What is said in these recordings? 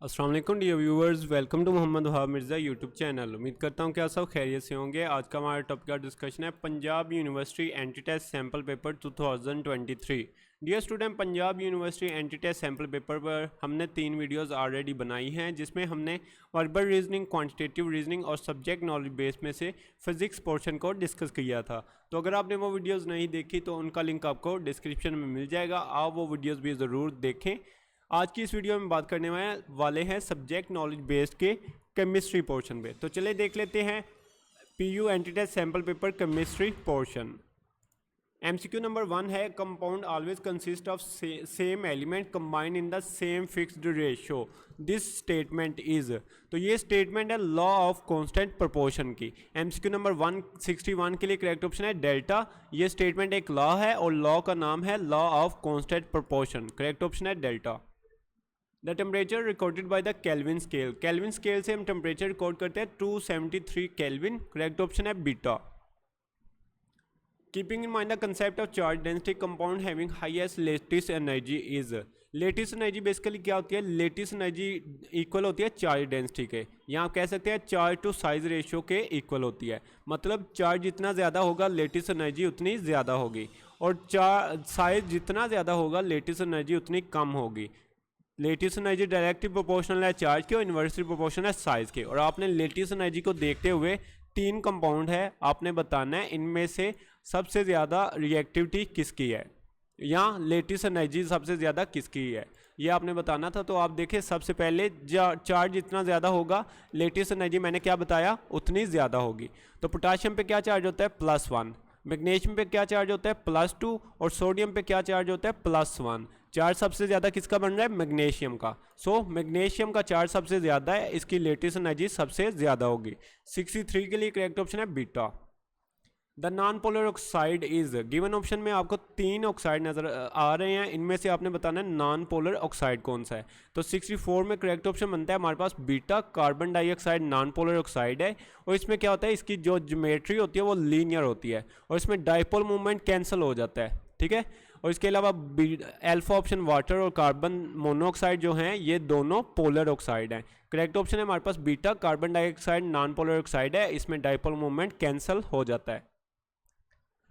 अस्सलाम वालेकुम dear viewers, welcome to Mohammad Wahab Mirza YouTube channel. उम्मीद करता हूँ कि आप सब खैरियत से होंगे। आज का हमारा टॉपिक का डिस्कशन है Punjab university entry test sample paper 2023। Dear student, Punjab university entry test sample paper पर हमने 3 वीडियोस ऑलरेडी बनाई हैं, जिसमें हमने वर्बल रीजनिंग, क्वांटिटेटिव रीजनिंग और सब्जेक्ट नॉलेज बेस में से फिजिक्स पोर्शन को डिस्कस किया था। तो अगर आपने वो वीडियोज़ नहीं देखी तो उनका लिंक आपको डिस्क्रिप्शन में मिल जाएगा, आप वो वीडियोज़ भी ज़रूर देखें। आज की इस वीडियो में बात करने वाले हैं सब्जेक्ट नॉलेज बेस्ड के केमिस्ट्री पोर्शन पे। तो चलिए देख लेते हैं PU entry test sample paper chemistry portion. MCQ number 1 है, compound always consist of same element combine in the same fixed ratio, this statement is. तो ये स्टेटमेंट है लॉ ऑफ कांस्टेंट प्रोपोर्शन की। एमसीक्यू नंबर 161 के लिए correct option है delta. ये statement एक लॉ है और लॉ का नाम है law of constant proportion. Correct option है delta. The temperature recorded by the Kelvin scale, Kelvin scale से हम टेम्परेचर रिकॉर्ड करते हैं 273 केल्विन। करेक्ट ऑप्शन है beta. Keeping in mind the concept of charge density, compound having highest lattice energy is. Lattice energy basically क्या होती है? Lattice energy equal होती है चार्ज डेंसिटी के, या आप कह सकते हैं चार्ज टू साइज रेशियो के इक्वल होती है। मतलब चार्ज जितना ज़्यादा होगा लेटिस एनर्जी उतनी ज़्यादा होगी, और साइज जितना ज़्यादा होगा लेटिस एनर्जी उतनी कम होगी। लेटिस एनर्जी डायरेक्टली प्रोपोर्शनल है चार्ज के और इन्वर्सली प्रोपोर्शनल है साइज के। और आपने लेटिस एनर्जी को देखते हुए 3 कंपाउंड है, आपने बताना है इनमें से सबसे ज़्यादा रिएक्टिविटी किसकी है, या लेटिस एनर्जी सबसे ज़्यादा किसकी है, ये आपने बताना था। तो आप देखें सबसे पहले चार्ज जितना ज़्यादा होगा लेटिस एनर्जी मैंने क्या बताया उतनी ज़्यादा होगी। तो पोटाशियम पे क्या चार्ज होता है? +1। मैग्नीशियम पे क्या चार्ज होता है? +2। और सोडियम पे क्या चार्ज होता है? +1। चार्ज सबसे ज़्यादा किसका बन रहा है? मैग्नीशियम का। सो मैग्नीशियम का चार्ज सबसे ज़्यादा है, इसकी लेटिस एनर्जी सबसे ज़्यादा होगी। 63 के लिए करेक्ट ऑप्शन है beta. The non polar oxide is given. Option में आपको 3 ऑक्साइड नजर आ रहे हैं, इनमें से आपने बताना है नॉन पोलर ऑक्साइड कौन सा है। तो 64 में करेक्ट ऑप्शन बनता है हमारे पास beta. Carbon dioxide non polar oxide है, और इसमें क्या होता है, इसकी जो ज्योमेट्री होती है वो लीनियर होती है, और इसमें डाइपोल मूवमेंट कैंसिल हो जाता है। ठीक है। और इसके अलावा अल्फा ऑप्शन वाटर और कार्बन मोनोऑक्साइड जो हैं ये दोनों पोलर ऑक्साइड हैं। करेक्ट ऑप्शन है हमारे पास beta. Carbon dioxide non polar oxide है, इसमें डाइपोल मूवमेंट कैंसिल हो जाता है।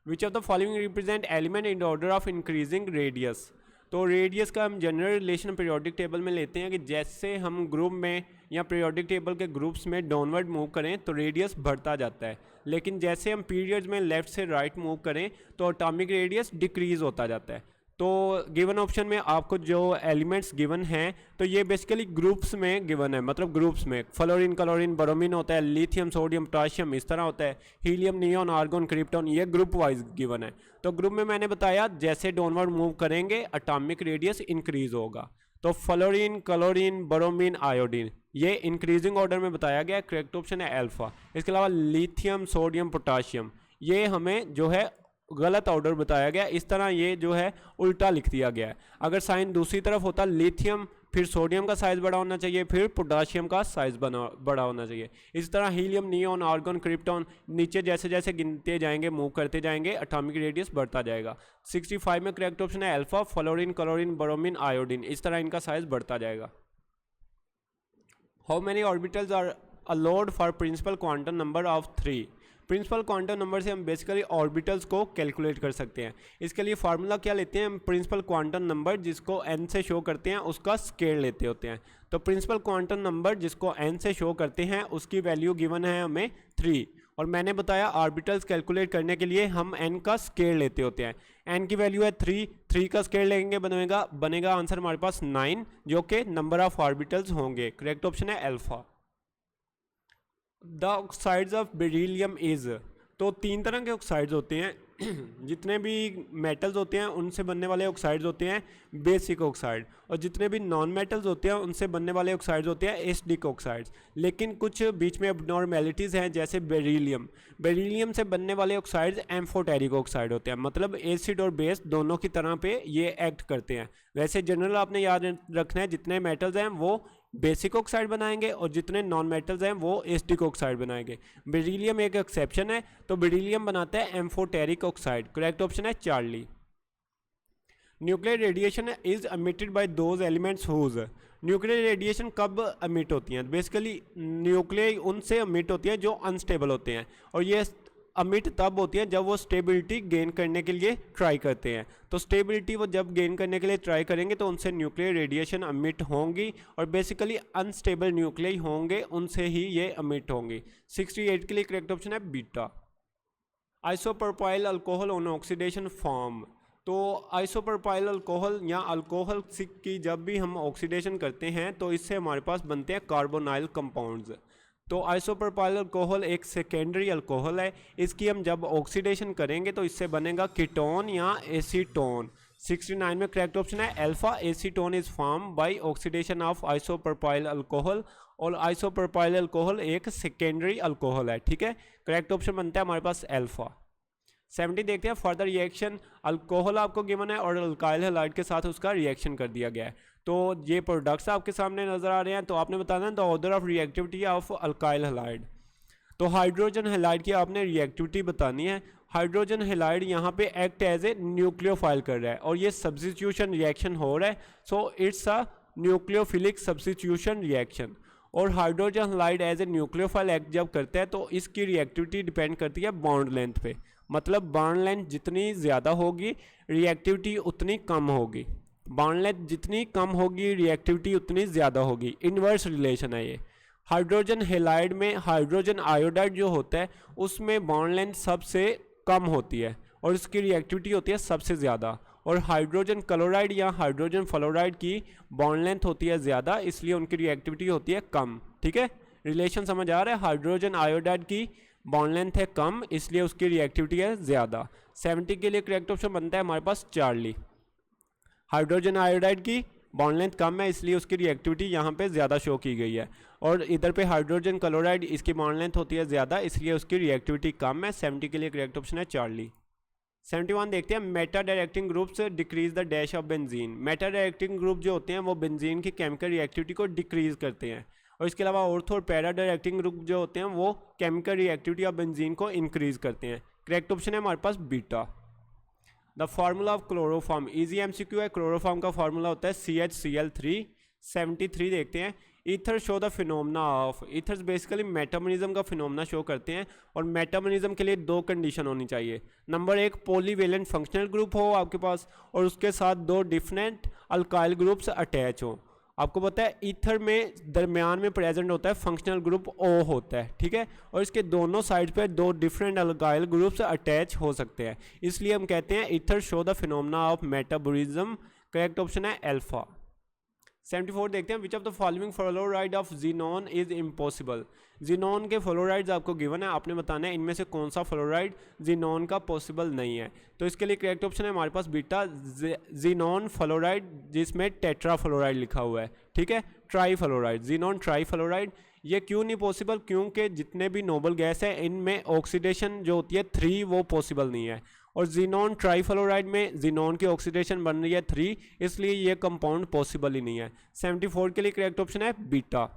Which of the following represent element in order of increasing radius. तो रेडियस का हम जनरल रिलेशन पीरियोडिक टेबल में लेते हैं कि जैसे हम ग्रुप में या पीरियोडिक टेबल के ग्रुप्स में डाउनवर्ड मूव करें तो रेडियस बढ़ता जाता है, लेकिन जैसे हम पीरियड्स में लेफ्ट से राइट मूव करें तो एटॉमिक रेडियस डिक्रीज होता जाता है। तो गिवन ऑप्शन में आपको जो एलिमेंट्स गिवन हैं तो ये बेसिकली ग्रुप्स में गिवन है, मतलब ग्रुप्स में फ्लोरीन, क्लोरीन, ब्रोमीन होता है, लिथियम, सोडियम, पोटाशियम इस तरह होता है, हीलियम, नियॉन, आर्गन, क्रिप्टॉन, ये ग्रुप वाइज गिवन है। तो ग्रुप में मैंने बताया जैसे डाउनवर्ड मूव करेंगे एटॉमिक रेडियस इंक्रीज होगा। तो फ्लोरीन, क्लोरीन, ब्रोमीन, आयोडीन ये इंक्रीजिंग ऑर्डर में बताया गया। करेक्ट ऑप्शन है अल्फा। इसके अलावा लिथियम, सोडियम, पोटाशियम ये हमें जो है गलत ऑर्डर बताया गया, इस तरह ये जो है उल्टा लिख दिया गया है। अगर साइन दूसरी तरफ होता लिथियम फिर सोडियम का साइज बड़ा होना चाहिए, फिर पोटाशियम का साइज बड़ा होना चाहिए। इस तरह हीलियम, नियॉन, आर्गन, क्रिप्टॉन नीचे जैसे जैसे गिनते जाएंगे मूव करते जाएंगे एटॉमिक रेडियस बढ़ता जाएगा। 65 में करेक्ट ऑप्शन है alpha. Fluorine, chlorine, bromine, iodine इस तरह इनका साइज बढ़ता जाएगा। How many orbitals are allowed for principal quantum number of 3। Principal quantum number से हम बेसिकली ऑर्बिटल्स को कैलकुलेट कर सकते हैं। इसके लिए फार्मूला क्या लेते हैं हम? प्रिंसिपल क्वांटम नंबर जिसको n से शो करते हैं उसका स्केल लेते होते हैं। तो प्रिंसिपल क्वांटम नंबर जिसको n से शो करते हैं उसकी वैल्यू गिवन है हमें 3, और मैंने बताया ऑर्बिटल्स कैलकुलेट करने के लिए हम n का स्केल लेते होते हैं। n की वैल्यू है 3 का स्केल लेंगे बनेगा आंसर हमारे पास 9, जो कि नंबर ऑफ ऑर्बिटल्स होंगे। करेक्ट ऑप्शन है alpha. The oxides of beryllium is. तो 3 तरह के ऑक्साइड्स होते हैं जितने भी मेटल्स होते हैं उनसे बनने वाले ऑक्साइड्स होते हैं बेसिक ऑक्साइड, और जितने भी नॉन मेटल्स होते हैं उनसे बनने वाले ऑक्साइड्स होते हैं एसिडिक ऑक्साइड्स। लेकिन कुछ बीच में एबनॉर्मेलिटीज़ हैं, जैसे बेरिलियम से बनने वाले ऑक्साइड्स एम्फोटेरिक ऑक्साइड होते हैं, मतलब एसिड और बेस दोनों की तरह पे ये एक्ट करते हैं। वैसे जनरल आपने याद रखना है जितने मेटल्स हैं वो बेसिक ऑक्साइड बनाएंगे और जितने नॉन मेटल्स हैं वो एसिडिक ऑक्साइड बनाएंगे। बेरिलियम एक एक्सेप्शन है, तो बेरिलियम बनाता है एम्फोटेरिक ऑक्साइड। करेक्ट ऑप्शन है Charlie. Nuclear radiation is emitted by those elements whose. Nuclear radiation कब अमिट होती हैं? बेसिकली न्यूक्लियर उनसे अमिट होती है जो अनस्टेबल होते हैं, और ये अमिट तब होती है जब वो स्टेबिलिटी गेन करने के लिए ट्राई करते हैं। तो स्टेबिलिटी वो जब गेन करने के लिए ट्राई करेंगे तो उनसे न्यूक्लियर रेडिएशन अमिट होंगी, और बेसिकली अनस्टेबल न्यूक्लियर होंगे उनसे ही ये अमिट होंगी। 68 के लिए करेक्ट ऑप्शन है beta. Isopropyl alcohol on oxidation form. तो आइसोप्रोपाइल अल्कोहल या अल्कोहल की जब भी हम ऑक्सीडेशन करते हैं तो इससे हमारे पास बनते हैं कार्बोनाइल कंपाउंड्स। तो आइसोप्रोपाइल अल्कोहल एक सेकेंडरी अल्कोहल है, इसकी हम जब ऑक्सीडेशन करेंगे तो इससे बनेगा कीटोन या एसीटोन। 69 में करेक्ट ऑप्शन है alpha. Acetone is form by oxidation of isopropyl alcohol, और आइसोप्रोपाइल अल्कोहल एक सेकेंडरी अल्कोहल है, ठीक है। करेक्ट ऑप्शन बनता है हमारे पास अल्फा। 70 देखते हैं फर्दर रिएक्शन। अल्कोहल आपको गिवन है और अल्काइल हैलाइड के साथ उसका रिएक्शन कर दिया गया है। तो ये प्रोडक्ट्स आपके सामने नजर आ रहे हैं, तो आपने बताना है the order of reactivity of alkyl halide. तो हाइड्रोजन हैलाइड की आपने रिएक्टिविटी बतानी है। हाइड्रोजन हैलाइड यहाँ पे एक्ट एज ए न्यूक्लियोफाइल कर रहा है और ये सब्स्टिट्यूशन रिएक्शन हो रहा है, so it's a nucleophilic substitution reaction. और hydrogen halide as a nucleophile act जब करता है तो इसकी रिएक्टिविटी डिपेंड करती है बॉन्ड लेंथ पे, मतलब बॉन्ड लेंथ जितनी ज़्यादा होगी रिएक्टिविटी उतनी कम होगी। बॉन्ड लेंथ जितनी कम होगी रिएक्टिविटी उतनी ज़्यादा होगी। इन्वर्स रिलेशन है ये। हाइड्रोजन हैलाइड में हाइड्रोजन आयोडाइड जो होता है उसमें बॉन्ड लेंथ सबसे कम होती है और इसकी रिएक्टिविटी होती है सबसे ज़्यादा, और हाइड्रोजन क्लोराइड या हाइड्रोजन फ्लोराइड की बॉन्ड लेंथ होती है ज़्यादा, इसलिए उनकी रिएक्टिविटी होती है कम, ठीक है। रिलेशन समझ आ रहा है? हाइड्रोजन आयोडाइड की बॉन्ड लेंथ है कम, इसलिए उसकी रिएक्टिविटी है ज़्यादा। 70 के लिए करेक्ट ऑप्शन बनता है हमारे पास चार्ली। हाइड्रोजन आयोडाइड की बॉन्ड लेंथ कम है इसलिए उसकी रिएक्टिविटी यहाँ पे ज़्यादा शो की गई है, और इधर पे हाइड्रोजन क्लोराइड इसकी बॉन्ड लेंथ होती है ज़्यादा इसलिए उसकी रिएक्टिविटी कम है। 70 के लिए करेक्ट ऑप्शन है चार्ली। 71 देखते हैं Meta directing groups decrease the dash of benzene. Meta directing group जो होते हैं वो बेंजीन की केमिकल रिएक्टिविटी को डिक्रीज करते हैं, और इसके अलावा ऑर्थो और पैरा डायरेक्टिंग ग्रुप जो होते हैं वो केमिकल रिएक्टिविटी ऑफ बेंजीन को इंक्रीज करते हैं। करेक्ट ऑप्शन है हमारे पास beta. The formula of chloroform, easy MCQ है। क्लोरोफॉर्म का फार्मूला होता है CHCl3। 73 देखते हैं ether show the phenomena of. Ethers basically metabolism का फिनोमेना शो करते हैं, और मेटाबॉलिज्म के लिए दो कंडीशन होनी चाहिए। नंबर 1 पॉलीवेलेंट फंक्शनल ग्रुप हो आपके पास, और उसके साथ दो डिफरेंट अल्काइल ग्रुप्स अटैच हो। आपको पता है ईथर में दरमियान में प्रेजेंट होता है फंक्शनल ग्रुप O होता है, ठीक है, और इसके दोनों साइड पे दो डिफरेंट अल्काइल ग्रुप्स अटैच हो सकते हैं, इसलिए हम कहते हैं ether show the phenomena of metabolism. Correct option है अल्फा। 74 देखते हैं विच of the following fluoride of xenon is impossible. Xenon के फ्लोराइड्स आपको गिवन है, आपने बताना है इनमें से कौन सा फ्लोराइड जीनोन का पॉसिबल नहीं है। तो इसके लिए करेक्ट ऑप्शन है हमारे पास बीटा, जीनोन फ्लोराइड जिसमें टेट्रा फ्लोराइड लिखा हुआ है, ठीक है, try fluoride, xenon try fluoride. ये क्यों नहीं पॉसिबल? क्योंकि जितने भी नोबल गैस है इनमें ऑक्सीडेशन जो होती है 3 वो पॉसिबल नहीं है, और जीनोन ट्राईफ्लोराइड में जीनोन की ऑक्सीडेशन बन रही है 3, इसलिए ये कंपाउंड पॉसिबल ही नहीं है। 74 के लिए करेक्ट ऑप्शन है beta.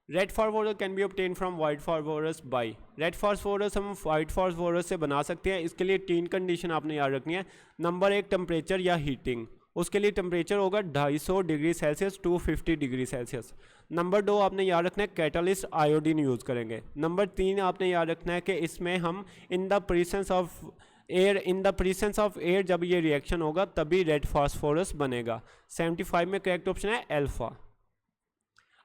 Red phosphorus can be obtain from white phosphorus by. Red phosphorus हम वाइट फास्फोरस से बना सकते हैं, इसके लिए 3 कंडीशन आपने याद रखनी है। नंबर 1 टेम्परेचर या हीटिंग, उसके लिए टेम्परेचर होगा 250 degree Celsius 250 degree Celsius. Number 2 आपने याद रखना है कैटलिस्ट आयोडीन यूज़ करेंगे। नंबर 3 आपने याद रखना है कि इसमें हम in the presence of air जब ये रिएक्शन होगा तभी रेड फास्फोरस बनेगा। 75 में करेक्ट ऑप्शन है alpha.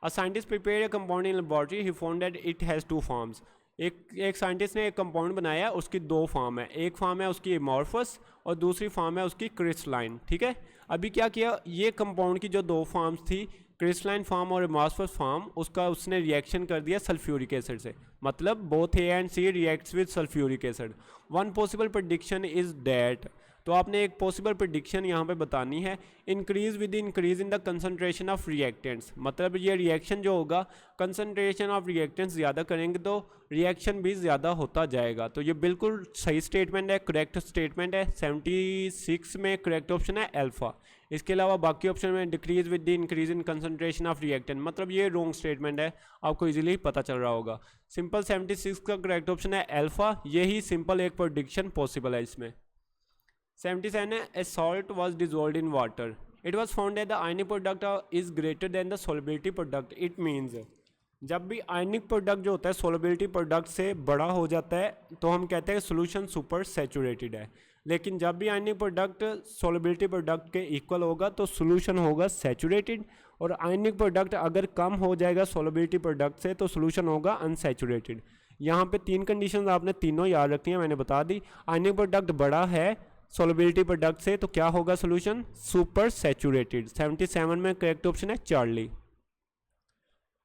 A scientist prepare a compound in laboratory, he found that it has 2 forms. एक साइंटिस्ट ने एक कंपाउंड बनाया, उसकी 2 फॉर्म है, एक फॉर्म है उसकी एमॉर्फस और दूसरी फॉर्म है उसकी क्रिस्टलाइन, ठीक है। अभी क्या किया, ये कंपाउंड की जो 2 फॉर्म्स थी क्रिस्टलाइन फॉर्म और एमॉर्फस फॉर्म, उसका उसने रिएक्शन कर दिया सल्फ्यूरिक एसिड से, मतलब both A and C reacts with sulphuric acid. One possible prediction is that, तो आपने एक पॉसिबल प्रेडिक्शन यहाँ पे बतानी है, increase with increase in the concentration of reactants, मतलब ये रिएक्शन जो होगा कंसंट्रेशन ऑफ रिएक्टेंट्स ज़्यादा करेंगे तो रिएक्शन भी ज़्यादा होता जाएगा। तो ये बिल्कुल सही स्टेटमेंट है, करेक्ट स्टेटमेंट है। 76 में करेक्ट ऑप्शन है अल्फा। इसके अलावा बाकी ऑप्शन में decrease with the increase in concentration of reactant, मतलब ये रॉन्ग स्टेटमेंट है, आपको इजीली पता चल रहा होगा। सिंपल 76 का करेक्ट ऑप्शन है अल्फा, यही सिंपल एक प्रेडिक्शन पॉसिबल है इसमें। 77 है ए salt was dissolve in water, it was found that the ionic product is greater than the solubility product. It means जब भी आयनिक प्रोडक्ट जो होता है सोलेबिलिटी प्रोडक्ट से बड़ा हो जाता है तो हम कहते हैं सोल्यूशन सुपर सैचुरेटेड है, लेकिन जब भी आयनिक प्रोडक्ट सोलेबिलिटी प्रोडक्ट के इक्वल होगा तो सोल्यूशन होगा सैचुरेटेड, और आयनिक प्रोडक्ट अगर कम हो जाएगा सोलेबिलिटी प्रोडक्ट से तो सोल्यूशन होगा अनसैचुरेटेड। यहाँ पे 3 कंडीशंस आपने तीनों याद रखनी है, मैंने बता दी। आयनिक प्रोडक्ट बड़ा है सोलेबिलिटी प्रोडक्ट से तो क्या होगा सोल्यूशन सुपर सैचुरेटेड। 77 में करेक्ट ऑप्शन है Charlie.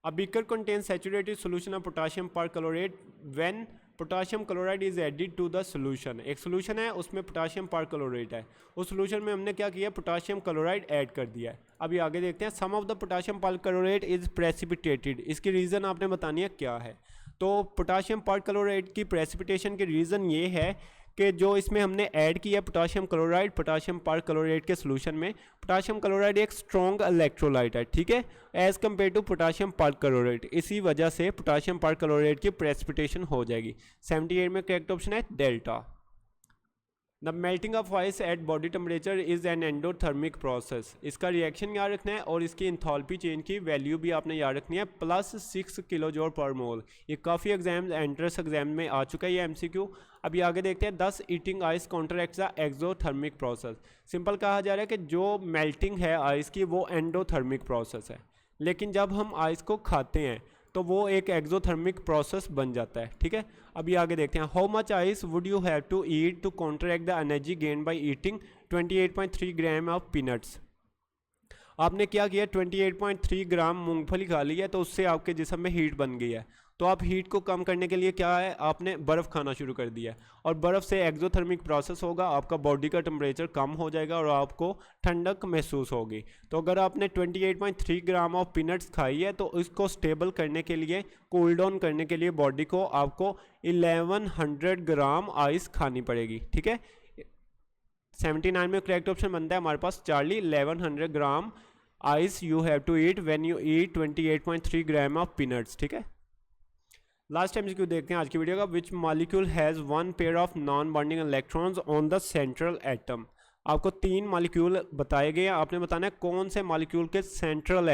A beaker contains saturated solution of potassium perchlorate when potassium chloride is added to the solution। एक solution है उसमें potassium perchlorate है, उस solution में हमने क्या किया potassium chloride ऐड कर दिया है। अभी आगे देखते हैं some of the potassium perchlorate is precipitated। इसकी रीज़न आपने बतानी है क्या है। तो पोटाशियम परक्लोराइड की प्रेसिपिटेशन की रीज़न ये है कि जो इसमें हमने ऐड किया पोटाशियम क्लोराइड पोटाशियम परक्लोराइड के सोल्यूशन में, पोटाशियम क्लोराइड एक स्ट्रॉन्ग इलेक्ट्रोलाइट है, ठीक है, एज़ कम्पेयर टू पोटाशियम परक्लोराइड। इसी वजह से पोटाशियम परक्लोराइड की प्रेसिपिटेशन हो जाएगी। 78 में करेक्ट ऑप्शन है delta. The melting of ice eight body temperature is an endothermic process. इसका रिएक्शन याद रखना है और इसकी इंथॉल्पी चेंज की वैल्यू भी आपने याद रखनी है, +6 किलो जूल पर मोल। ये काफ़ी एग्जाम एंट्रेंस एग्जाम में आ चुका है ये MCQ। अभी आगे देखते हैं 10 eating ice counteracts the exothermic process. Simple कहा जा रहा है कि जो मेल्टिंग है आइस की वो एंडोथर्मिक प्रोसेस है, लेकिन जब हम आइस को खाते हैं तो वो एक एक्सोथर्मिक प्रोसेस बन जाता है, ठीक है। अभी आगे देखते हैं how much ice would you have to eat to counteract the energy gain by eating 28.3 gram of peanuts. आपने क्या किया 28.3 ग्राम मूंगफली खा ली है तो उससे आपके जिस्म में हीट बन गई है, तो आप हीट को कम करने के लिए क्या है आपने बर्फ़ खाना शुरू कर दिया है, और बर्फ़ से एक्सोथर्मिक प्रोसेस होगा, आपका बॉडी का टेम्परेचर कम हो जाएगा और आपको ठंडक महसूस होगी। तो अगर आपने 28.3 ग्राम ऑफ पीनट्स खाई है तो इसको स्टेबल करने के लिए कूल डाउन करने के लिए बॉडी को आपको 1100 ग्राम आइस खानी पड़ेगी, ठीक है। 79 में करेक्ट ऑप्शन बनता है हमारे पास Charlie. 1100 gram ice you have to eat when you eat 28.3 gram of peanuts, ठीक है। लास्ट MCQ देखते हैं आज की वीडियो का। Which molecule has 1 pair of non bonding electrons on the central atom. आपको 3 मॉलिक्यूल बताए गए हैं, आपने बताना है कौन से मॉलिक्यूल के सेंट्रल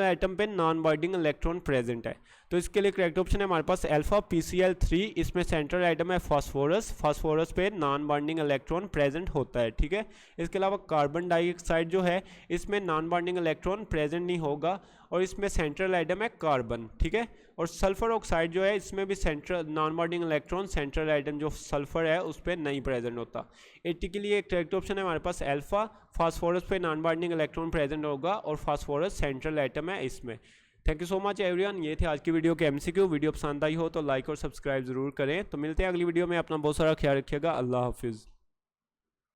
एटम पे नॉन बॉन्डिंग इलेक्ट्रॉन प्रेजेंट है। तो इसके लिए करेक्ट ऑप्शन है हमारे पास अल्फा PCl3। इसमें सेंट्रल एटम है फास्फोरस पे नॉन बॉन्डिंग इलेक्ट्रॉन प्रेजेंट होता है, ठीक है। इसके अलावा कार्बन डाइऑक्साइड जो है इसमें नॉन बॉन्डिंग इलेक्ट्रॉन प्रेजेंट नहीं होगा और इसमें सेंट्रल एटम है कार्बन, ठीक है। और सल्फर ऑक्साइड जो है इसमें भी central non bonding electron central atom जो सल्फर है उस पर नहीं प्रेजेंट होता। 80 के लिए करेक्ट ऑप्शन है हमारे पास अल्फा। फास्फोरस पे नॉन बॉन्डिंग इलेक्ट्रॉन प्रेजेंट होगा और फास्फोरस सेंट्रल एटम है इसमें। Thank you so much everyone. ये थे आज की वीडियो के MCQ। वीडियो पसंद आई हो तो लाइक और सब्सक्राइब जरूर करें। तो मिलते हैं अगली वीडियो में। अपना बहुत सारा ख्याल रखिएगा। अल्लाह हाफिज़।